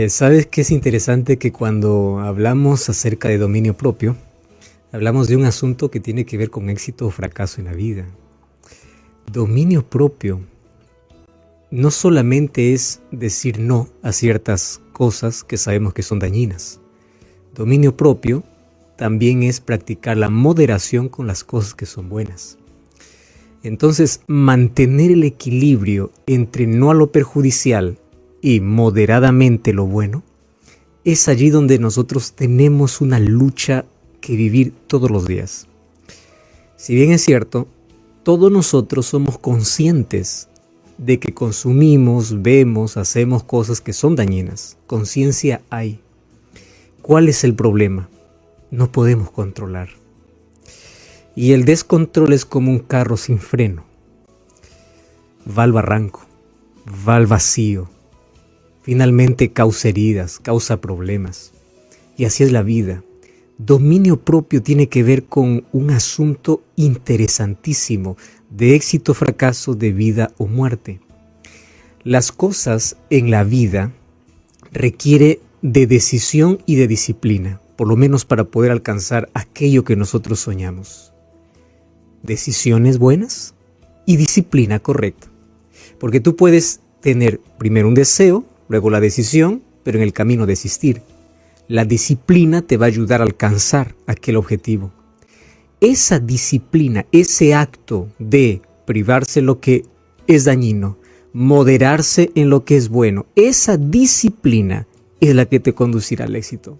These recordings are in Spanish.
¿Sabes qué es interesante? Que cuando hablamos acerca de dominio propio, hablamos de un asunto que tiene que ver con éxito o fracaso en la vida. Dominio propio no solamente es decir no a ciertas cosas que sabemos que son dañinas. Dominio propio también es practicar la moderación con las cosas que son buenas. Entonces, mantener el equilibrio entre no a lo perjudicial y moderadamente lo bueno, es allí donde nosotros tenemos una lucha que vivir todos los días. Si bien es cierto, todos nosotros somos conscientes de que consumimos, vemos, hacemos cosas que son dañinas. Conciencia hay. ¿Cuál es el problema? No podemos controlar. Y el descontrol es como un carro sin freno. Va al barranco, va al vacío. Finalmente causa heridas, causa problemas. Y así es la vida. Dominio propio tiene que ver con un asunto interesantísimo de éxito o fracaso, de vida o muerte. Las cosas en la vida requieren de decisión y de disciplina, por lo menos para poder alcanzar aquello que nosotros soñamos. Decisiones buenas y disciplina correcta. Porque tú puedes tener primero un deseo, luego la decisión, pero en el camino desistir. La disciplina te va a ayudar a alcanzar aquel objetivo. Esa disciplina, ese acto de privarse en lo que es dañino, moderarse en lo que es bueno, esa disciplina es la que te conducirá al éxito.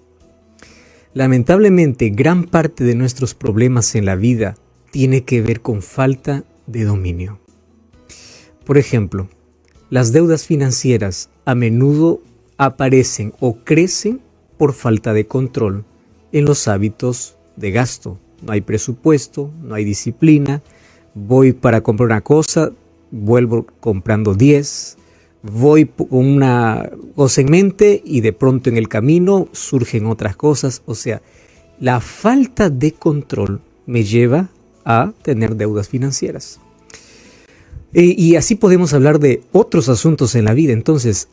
Lamentablemente, gran parte de nuestros problemas en la vida tiene que ver con falta de dominio. Por ejemplo, las deudas financieras a menudo aparecen o crecen por falta de control en los hábitos de gasto. No hay presupuesto, no hay disciplina. Voy para comprar una cosa, vuelvo comprando 10. Voy con una cosa en mente y de pronto en el camino surgen otras cosas. O sea, la falta de control me lleva a tener deudas financieras. Y así podemos hablar de otros asuntos en la vida. Entonces,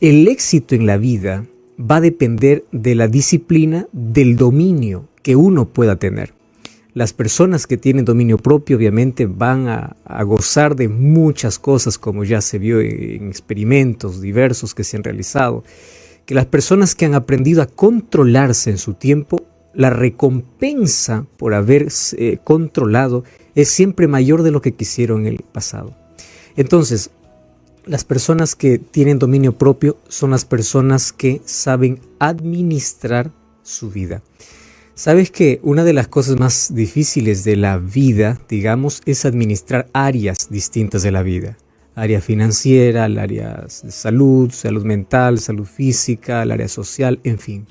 el éxito en la vida va a depender de la disciplina, del dominio que uno pueda tener. Las personas que tienen dominio propio obviamente van a gozar de muchas cosas, como ya se vio en experimentos diversos que se han realizado. Que las personas que han aprendido a controlarse en su tiempo, la recompensa por haberse controlado es siempre mayor de lo que quisieron en el pasado. Entonces, las personas que tienen dominio propio son las personas que saben administrar su vida. Sabes que una de las cosas más difíciles de la vida, digamos, es administrar áreas distintas de la vida. Área financiera, el área de salud, salud mental, salud física, el área social, en fin.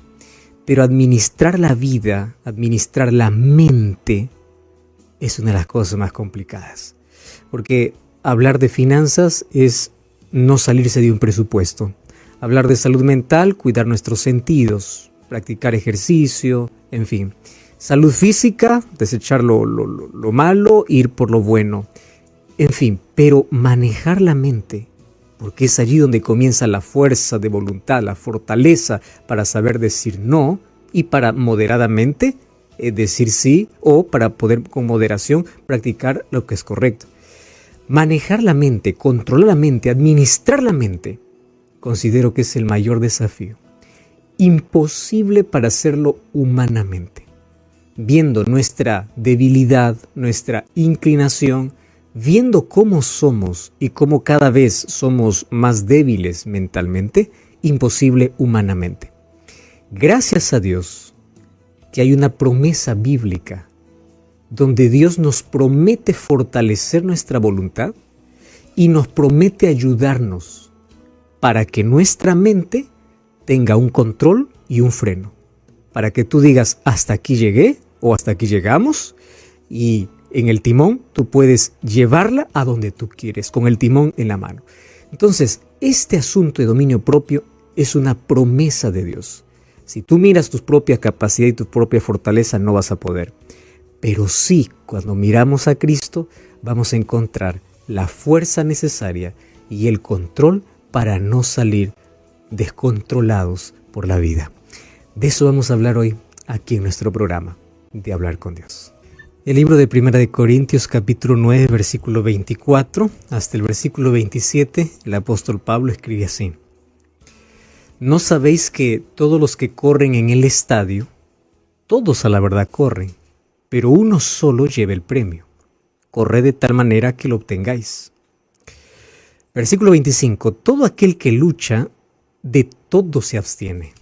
Pero administrar la vida, administrar la mente, es una de las cosas más complicadas. Porque hablar de finanzas es no salirse de un presupuesto. Hablar de salud mental, cuidar nuestros sentidos, practicar ejercicio, en fin. Salud física, desechar lo malo, ir por lo bueno. En fin, pero manejar la mente, porque es allí donde comienza la fuerza de voluntad, la fortaleza para saber decir no y para moderadamente decir sí, o para poder con moderación practicar lo que es correcto. Manejar la mente, controlar la mente, administrar la mente, considero que es el mayor desafío. Imposible para hacerlo humanamente. Viendo nuestra debilidad, nuestra inclinación, viendo cómo somos y cómo cada vez somos más débiles mentalmente, imposible humanamente. Gracias a Dios que hay una promesa bíblica donde Dios nos promete fortalecer nuestra voluntad y nos promete ayudarnos para que nuestra mente tenga un control y un freno. Para que tú digas, hasta aquí llegué o hasta aquí llegamos, y en el timón tú puedes llevarla a donde tú quieres, con el timón en la mano. Entonces, este asunto de dominio propio es una promesa de Dios. Si tú miras tus propias capacidades y tu propia fortaleza, no vas a poder. Pero sí, cuando miramos a Cristo, vamos a encontrar la fuerza necesaria y el control para no salir descontrolados por la vida. De eso vamos a hablar hoy aquí en nuestro programa de Hablar con Dios. El libro de 1 de Corintios capítulo 9 versículo 24 hasta el versículo 27, el apóstol Pablo escribe así: ¿No sabéis que todos los que corren en el estadio, todos a la verdad corren, pero uno solo lleva el premio? Corred de tal manera que lo obtengáis. Versículo 25, todo aquel que lucha, de todo se abstiene.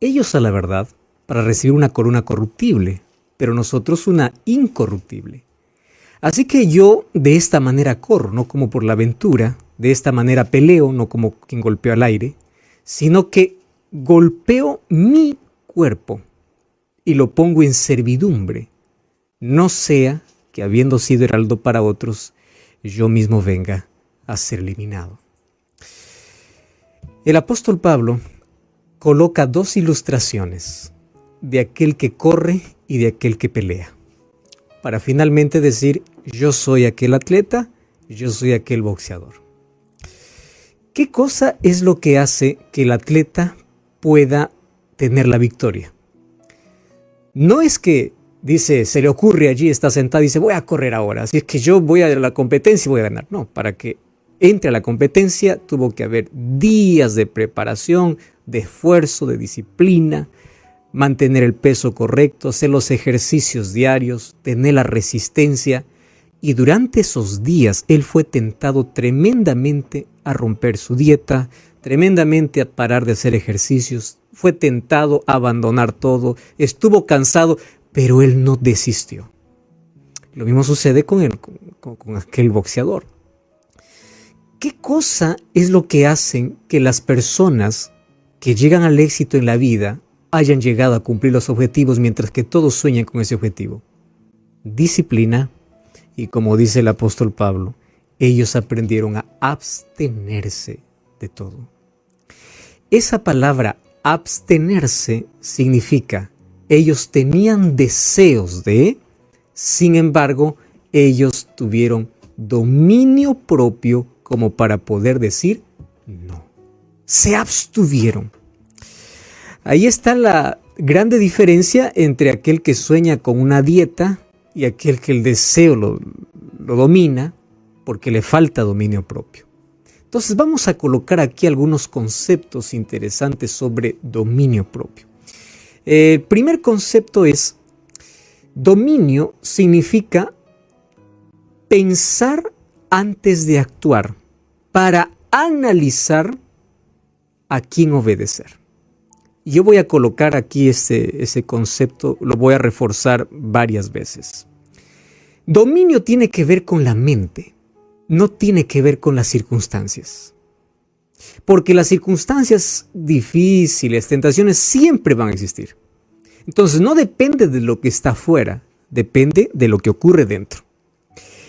Ellos a la verdad, para recibir una corona corruptible, pero nosotros una incorruptible. Así que yo de esta manera corro, no como por la aventura, de esta manera peleo, no como quien golpeó al aire, sino que golpeo mi cuerpo y lo pongo en servidumbre, no sea que habiendo sido heraldo para otros, yo mismo venga a ser eliminado. El apóstol Pablo coloca dos ilustraciones de aquel que corre y de aquel que pelea, para finalmente decir: yo soy aquel atleta, yo soy aquel boxeador. ¿Qué cosa es lo que hace que el atleta pueda tener la victoria? No es que dice, se le ocurre allí, está sentado y dice: voy a correr ahora, así es que yo voy a la competencia y voy a ganar. No, para que entre a la competencia tuvo que haber días de preparación, de esfuerzo, de disciplina, mantener el peso correcto, hacer los ejercicios diarios, tener la resistencia. Y durante esos días él fue tentado tremendamente a romper su dieta, tremendamente a parar de hacer ejercicios, fue tentado a abandonar todo, estuvo cansado, pero él no desistió. Lo mismo sucede con aquel boxeador. ¿Qué cosa es lo que hacen que las personas que llegan al éxito en la vida hayan llegado a cumplir los objetivos mientras que todos sueñan con ese objetivo? Disciplina, y como dice el apóstol Pablo, ellos aprendieron a abstenerse de todo. Esa palabra abstenerse significa: ellos tenían deseos de, sin embargo, ellos tuvieron dominio propio como para poder decir no. Se abstuvieron. Ahí está la grande diferencia entre aquel que sueña con una dieta y aquel que el deseo lo domina porque le falta dominio propio. Entonces vamos a colocar aquí algunos conceptos interesantes sobre dominio propio. El primer concepto es: dominio significa pensar antes de actuar para analizar a quién obedecer. Yo voy a colocar aquí ese concepto, lo voy a reforzar varias veces. Dominio tiene que ver con la mente, no tiene que ver con las circunstancias. Porque las circunstancias difíciles, tentaciones, siempre van a existir. Entonces no depende de lo que está afuera, depende de lo que ocurre dentro.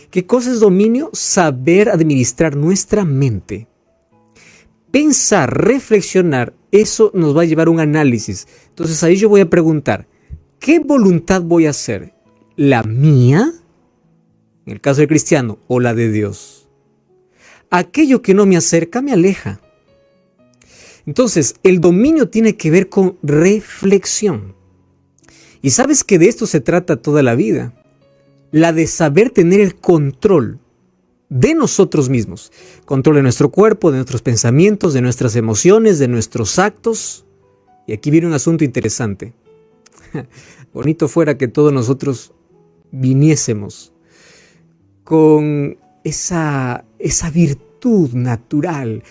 ¿Qué cosa es dominio? Saber administrar nuestra mente. Pensar, reflexionar, eso nos va a llevar a un análisis. Entonces ahí yo voy a preguntar: ¿qué voluntad voy a hacer? ¿La mía? En el caso del cristiano, o la de Dios. Aquello que no me acerca me aleja. Entonces, el dominio tiene que ver con reflexión. Y sabes que de esto se trata toda la vida. La de saber tener el control de nosotros mismos. Control de nuestro cuerpo, de nuestros pensamientos, de nuestras emociones, de nuestros actos. Y aquí viene un asunto interesante. Bonito fuera que todos nosotros viniésemos con esa virtud natural.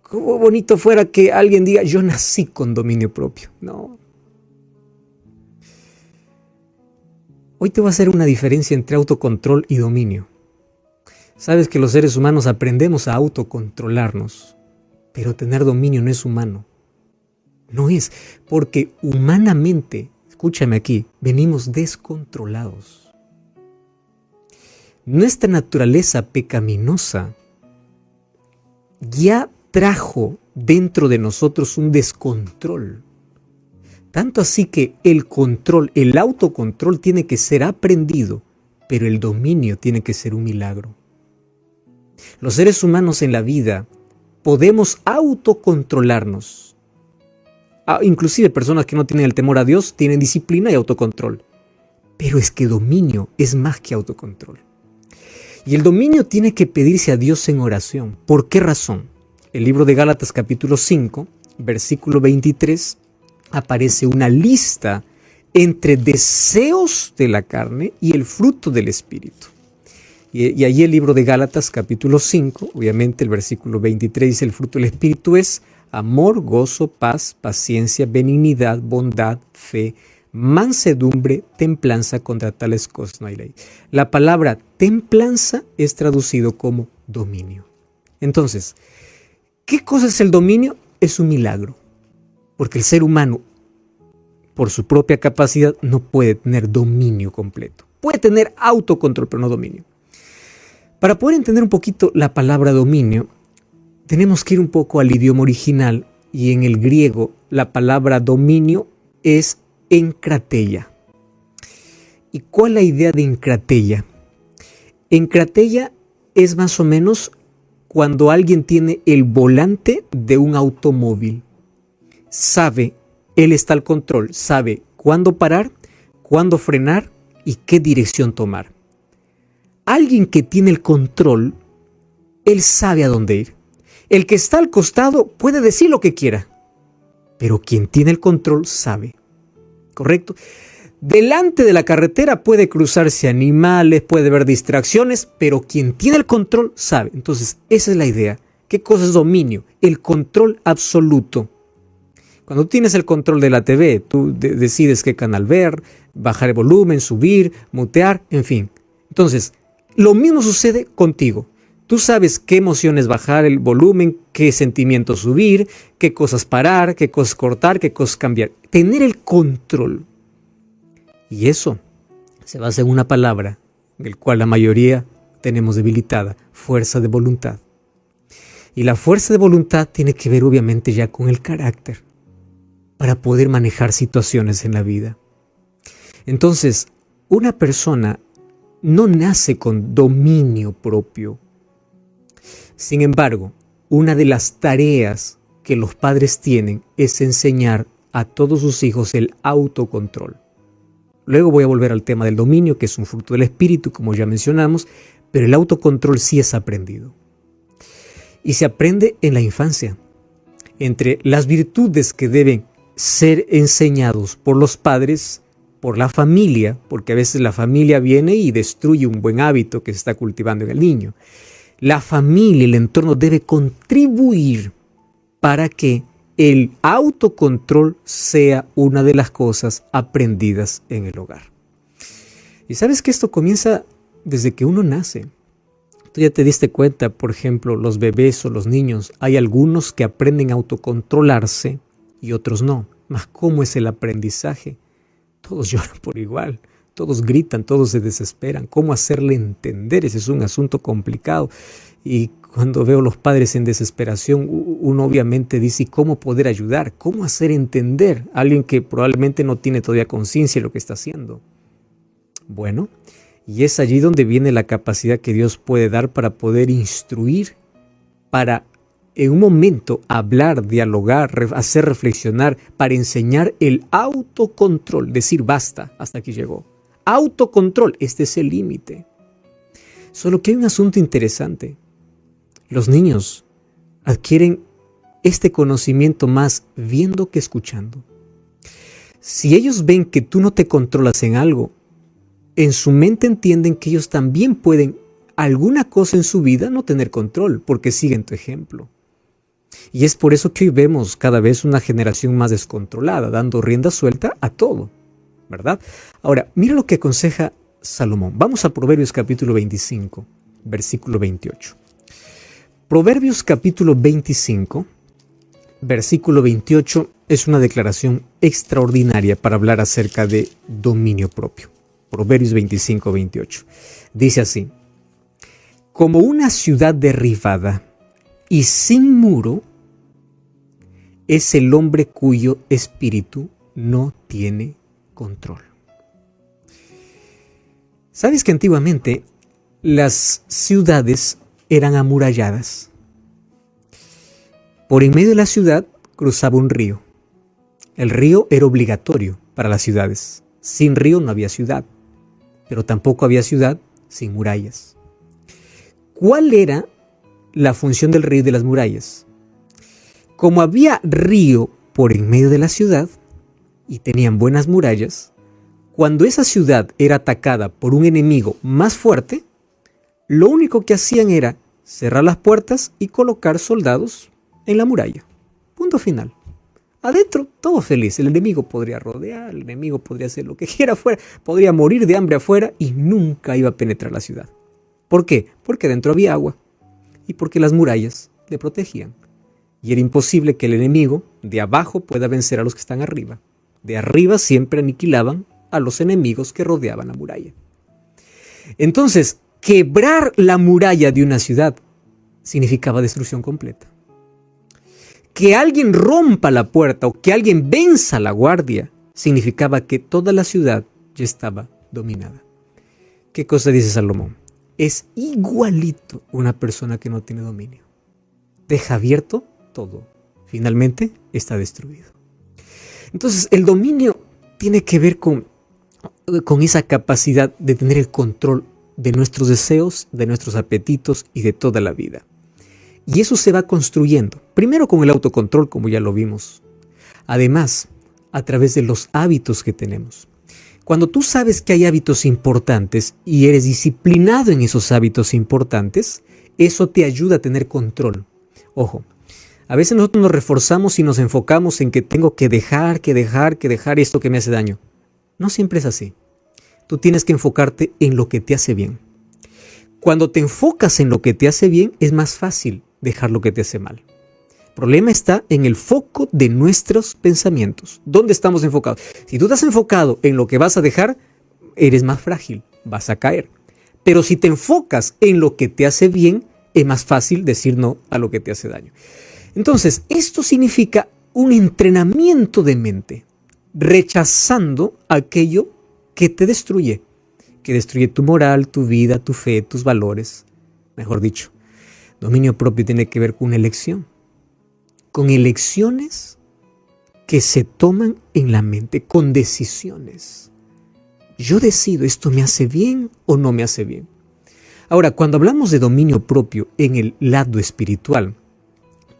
Cómo bonito fuera que alguien diga: yo nací con dominio propio. No. Hoy te voy a hacer una diferencia entre autocontrol y dominio. Sabes que los seres humanos aprendemos a autocontrolarnos, pero tener dominio no es humano. No es, porque humanamente, escúchame aquí, venimos descontrolados. Nuestra naturaleza pecaminosa ya trajo dentro de nosotros un descontrol. Tanto así que el control, el autocontrol tiene que ser aprendido, pero el dominio tiene que ser un milagro. Los seres humanos en la vida podemos autocontrolarnos. Inclusive personas que no tienen el temor a Dios tienen disciplina y autocontrol. Pero es que dominio es más que autocontrol. Y el dominio tiene que pedirse a Dios en oración. ¿Por qué razón? El libro de Gálatas capítulo 5, versículo 23, aparece una lista entre deseos de la carne y el fruto del Espíritu. Y allí el libro de Gálatas capítulo 5, obviamente el versículo 23 dice: el fruto del Espíritu es amor, gozo, paz, paciencia, benignidad, bondad, fe, mansedumbre, templanza. Contra tales cosas no hay ley. La palabra templanza es traducido como dominio. Entonces, ¿qué cosa es el dominio? Es un milagro, porque el ser humano, por su propia capacidad, no puede tener dominio completo. Puede tener autocontrol, pero no dominio. Para poder entender un poquito la palabra dominio, tenemos que ir un poco al idioma original, y en el griego la palabra dominio es enkrateia. ¿Y cuál es la idea de enkrateia? Enkrateia es más o menos cuando alguien tiene el volante de un automóvil. Sabe, él está al control, sabe cuándo parar, cuándo frenar y qué dirección tomar. Alguien que tiene el control, él sabe a dónde ir. El que está al costado puede decir lo que quiera, pero quien tiene el control sabe. ¿Correcto? Delante de la carretera puede cruzarse animales, puede haber distracciones, pero quien tiene el control sabe. Entonces, esa es la idea. ¿Qué cosa es dominio? El control absoluto. Cuando tienes el control de la TV, tú decides qué canal ver, bajar el volumen, subir, mutear, en fin. Entonces, lo mismo sucede contigo. Tú sabes qué emociones bajar el volumen, qué sentimientos subir, qué cosas parar, qué cosas cortar, qué cosas cambiar. Tener el control. Y eso se basa en una palabra, del cual la mayoría tenemos debilitada: fuerza de voluntad. Y la fuerza de voluntad tiene que ver obviamente ya con el carácter, para poder manejar situaciones en la vida. Entonces, una persona no nace con dominio propio. Sin embargo, una de las tareas que los padres tienen es enseñar a todos sus hijos el autocontrol. Luego voy a volver al tema del dominio, que es un fruto del espíritu, como ya mencionamos, pero el autocontrol sí es aprendido. Y se aprende en la infancia. Entre las virtudes que deben ser enseñados por los padres, por la familia, porque a veces la familia viene y destruye un buen hábito que se está cultivando en el niño. La familia, el entorno debe contribuir para que el autocontrol sea una de las cosas aprendidas en el hogar. Y sabes que esto comienza desde que uno nace. Tú ya te diste cuenta, por ejemplo, los bebés o los niños, hay algunos que aprenden a autocontrolarse y otros no. Mas ¿cómo es el aprendizaje? Todos lloran por igual, todos gritan, todos se desesperan. ¿Cómo hacerle entender? Ese es un asunto complicado. Y cuando veo a los padres en desesperación, uno obviamente dice: ¿cómo poder ayudar? ¿Cómo hacer entender a alguien que probablemente no tiene todavía conciencia de lo que está haciendo? Bueno, y es allí donde viene la capacidad que Dios puede dar para poder instruir, para en un momento hablar, dialogar, hacer reflexionar, para enseñar el autocontrol, decir basta, hasta aquí llegó. Autocontrol, este es el límite. Solo que hay un asunto interesante. Los niños adquieren este conocimiento más viendo que escuchando. Si ellos ven que tú no te controlas en algo, en su mente entienden que ellos también pueden alguna cosa en su vida no tener control, porque siguen tu ejemplo. Y es por eso que hoy vemos cada vez una generación más descontrolada, dando rienda suelta a todo, ¿verdad? Ahora, mira lo que aconseja Salomón. Vamos a Proverbios capítulo 25, versículo 28. Proverbios capítulo 25, versículo 28 es una declaración extraordinaria para hablar acerca de dominio propio. Proverbios 25, 28. Dice así: como una ciudad derribada y sin muro es el hombre cuyo espíritu no tiene control. ¿Sabes que antiguamente las ciudades eran amuralladas? Por en medio de la ciudad cruzaba un río. El río era obligatorio para las ciudades. Sin río no había ciudad, pero tampoco había ciudad sin murallas. ¿Cuál era la función del río y de las murallas? Como había río por en medio de la ciudad y tenían buenas murallas, cuando esa ciudad era atacada por un enemigo más fuerte, lo único que hacían era cerrar las puertas y colocar soldados en la muralla. Punto final. Adentro, todo feliz. El enemigo podría rodear, el enemigo podría hacer lo que quiera afuera, podría morir de hambre afuera y nunca iba a penetrar la ciudad. ¿Por qué? Porque dentro había agua y porque las murallas le protegían. Y era imposible que el enemigo de abajo pueda vencer a los que están arriba. De arriba siempre aniquilaban a los enemigos que rodeaban la muralla. Entonces, quebrar la muralla de una ciudad significaba destrucción completa. Que alguien rompa la puerta o que alguien venza la guardia significaba que toda la ciudad ya estaba dominada. ¿Qué cosa dice Salomón? Es igualito una persona que no tiene dominio. Deja abierto todo. Finalmente está destruido. Entonces el dominio tiene que ver con esa capacidad de tener el control de nuestros deseos, de nuestros apetitos y de toda la vida. Y eso se va construyendo, primero con el autocontrol, como ya lo vimos. Además, a través de los hábitos que tenemos. Cuando tú sabes que hay hábitos importantes y eres disciplinado en esos hábitos importantes, eso te ayuda a tener control. Ojo, a veces nosotros nos reforzamos y nos enfocamos en que tengo que dejar esto que me hace daño. No siempre es así. Tú tienes que enfocarte en lo que te hace bien. Cuando te enfocas en lo que te hace bien, es más fácil dejar lo que te hace mal. El problema está en el foco de nuestros pensamientos. ¿Dónde estamos enfocados? Si tú estás enfocado en lo que vas a dejar, eres más frágil, vas a caer. Pero si te enfocas en lo que te hace bien, es más fácil decir no a lo que te hace daño. Entonces, esto significa un entrenamiento de mente, rechazando aquello que te destruye, que destruye tu moral, tu vida, tu fe, tus valores. Mejor dicho, dominio propio tiene que ver con una elección, con elecciones que se toman en la mente, con decisiones. Yo decido, ¿esto me hace bien o no me hace bien? Ahora, cuando hablamos de dominio propio en el lado espiritual,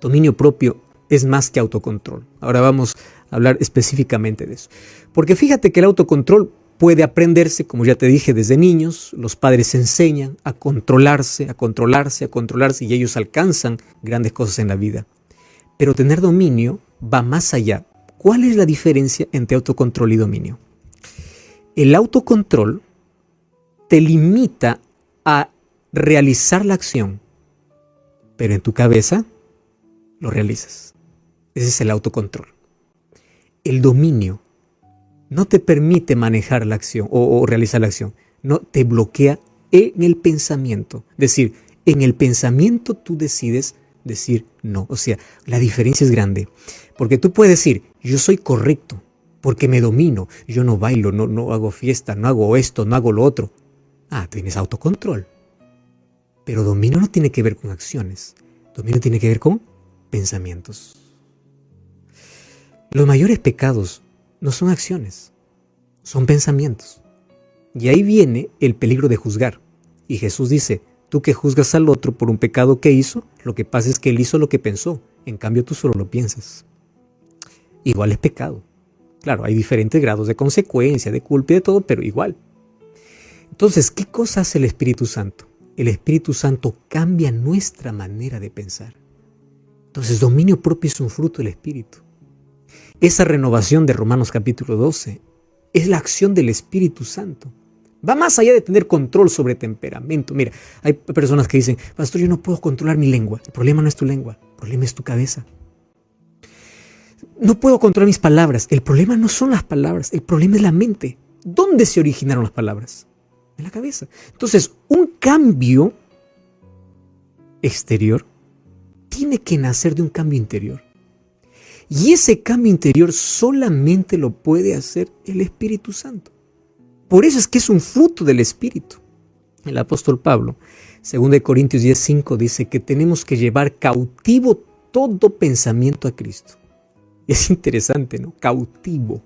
dominio propio es más que autocontrol. Ahora vamos a hablar específicamente de eso. Porque fíjate que el autocontrol puede aprenderse, como ya te dije, desde niños. Los padres enseñan a controlarse y ellos alcanzan grandes cosas en la vida. Pero tener dominio va más allá. ¿Cuál es la diferencia entre autocontrol y dominio? El autocontrol te limita a realizar la acción, pero en tu cabeza lo realizas. Ese es el autocontrol. El dominio no te permite manejar la acción o realizar la acción. No, te bloquea en el pensamiento. Es decir, en el pensamiento tú decides decir no. O sea, la diferencia es grande. Porque tú puedes decir, yo soy correcto porque me domino. Yo no bailo, no hago fiesta, no hago esto, no hago lo otro. Tienes autocontrol. Pero dominio no tiene que ver con acciones. Dominio tiene que ver con pensamientos. Los mayores pecados no son acciones, son pensamientos. Y ahí viene el peligro de juzgar. Y Jesús dice, tú que juzgas al otro por un pecado que hizo, lo que pasa es que él hizo lo que pensó. En cambio, tú solo lo piensas. Igual es pecado. Claro, hay diferentes grados de consecuencia, de culpa y de todo, pero igual. Entonces, ¿qué cosa hace el Espíritu Santo? El Espíritu Santo cambia nuestra manera de pensar. Entonces, dominio propio es un fruto del Espíritu. Esa renovación de Romanos capítulo 12 es la acción del Espíritu Santo. Va más allá de tener control sobre temperamento. Mira, hay personas que dicen, pastor, yo no puedo controlar mi lengua. El problema no es tu lengua, el problema es tu cabeza. No puedo controlar mis palabras. El problema no son las palabras, el problema es la mente. ¿Dónde se originaron las palabras? En la cabeza. Entonces, un cambio exterior tiene que nacer de un cambio interior. Y ese cambio interior solamente lo puede hacer el Espíritu Santo. Por eso es que es un fruto del Espíritu. El apóstol Pablo, 2 Corintios 10:5, dice que tenemos que llevar cautivo todo pensamiento a Cristo. Y es interesante, ¿no? Cautivo.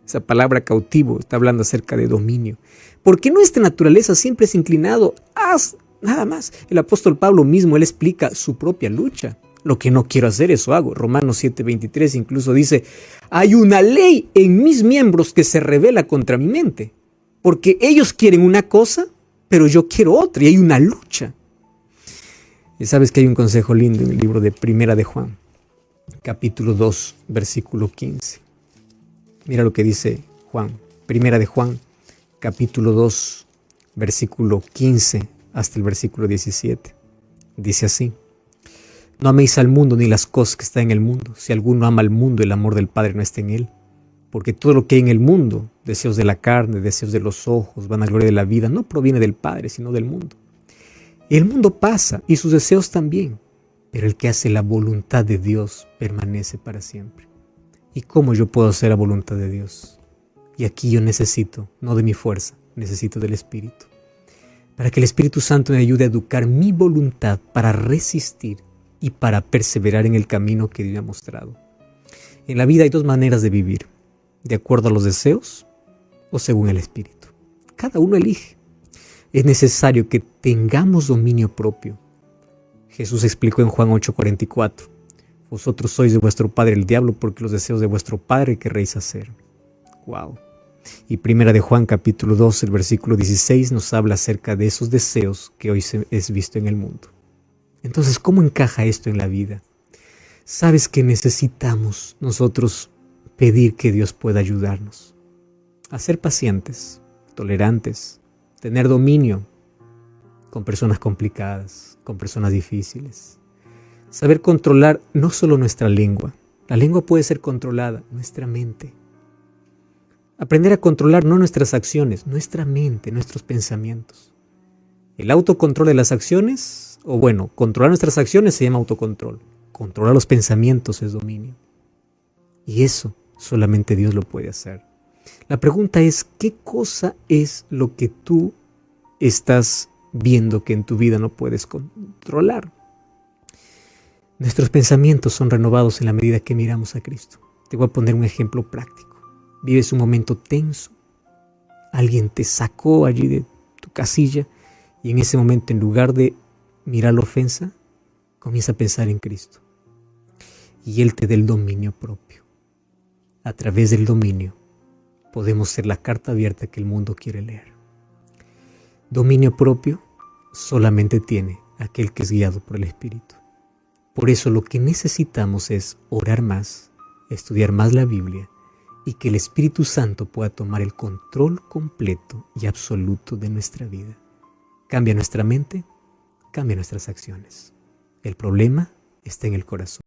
Esa palabra cautivo está hablando acerca de dominio. Porque nuestra naturaleza siempre es inclinado a nada más. El apóstol Pablo mismo, él explica su propia lucha. Lo que no quiero hacer, eso hago. Romanos 7:23 incluso dice, hay una ley en mis miembros que se revela contra mi mente. Porque ellos quieren una cosa, pero yo quiero otra y hay una lucha. Y sabes que hay un consejo lindo en el libro de Primera de Juan, capítulo 2, versículo 15. Mira lo que dice Juan. Primera de Juan, capítulo 2, versículo 15 hasta el versículo 17. Dice así. No améis al mundo ni las cosas que están en el mundo. Si alguno ama al mundo, el amor del Padre no está en él. Porque todo lo que hay en el mundo, deseos de la carne, deseos de los ojos, vanagloria de la vida, no proviene del Padre, sino del mundo. Y el mundo pasa, y sus deseos también. Pero el que hace la voluntad de Dios permanece para siempre. ¿Y cómo yo puedo hacer la voluntad de Dios? Y aquí yo necesito, no de mi fuerza, necesito del Espíritu. Para que el Espíritu Santo me ayude a educar mi voluntad para resistir y para perseverar en el camino que Dios me ha mostrado. En la vida hay dos maneras de vivir, de acuerdo a los deseos o según el Espíritu. Cada uno elige. Es necesario que tengamos dominio propio. Jesús explicó en Juan 8:44, vosotros sois de vuestro padre el diablo porque los deseos de vuestro padre querréis hacer. Wow. Y Primera de Juan capítulo 2, el versículo 16 nos habla acerca de esos deseos que hoy es visto en el mundo. Entonces, ¿cómo encaja esto en la vida? Sabes que necesitamos nosotros pedir que Dios pueda ayudarnos a ser pacientes, tolerantes, tener dominio con personas complicadas, con personas difíciles. Saber controlar no solo nuestra lengua, la lengua puede ser controlada, nuestra mente. Aprender a controlar no nuestras acciones, nuestra mente, nuestros pensamientos. El autocontrol de las acciones, controlar nuestras acciones se llama autocontrol. Controlar los pensamientos es dominio. Y eso solamente Dios lo puede hacer. La pregunta es, ¿qué cosa es lo que tú estás viendo que en tu vida no puedes controlar? Nuestros pensamientos son renovados en la medida que miramos a Cristo. Te voy a poner un ejemplo práctico. Vives un momento tenso. Alguien te sacó allí de tu casilla y en ese momento, en lugar de mirar la ofensa, comienza a pensar en Cristo. Y Él te da el dominio propio. A través del dominio podemos ser la carta abierta que el mundo quiere leer. Dominio propio solamente tiene aquel que es guiado por el Espíritu. Por eso lo que necesitamos es orar más, estudiar más la Biblia y que el Espíritu Santo pueda tomar el control completo y absoluto de nuestra vida. Cambia nuestra mente, cambia nuestras acciones. El problema está en el corazón.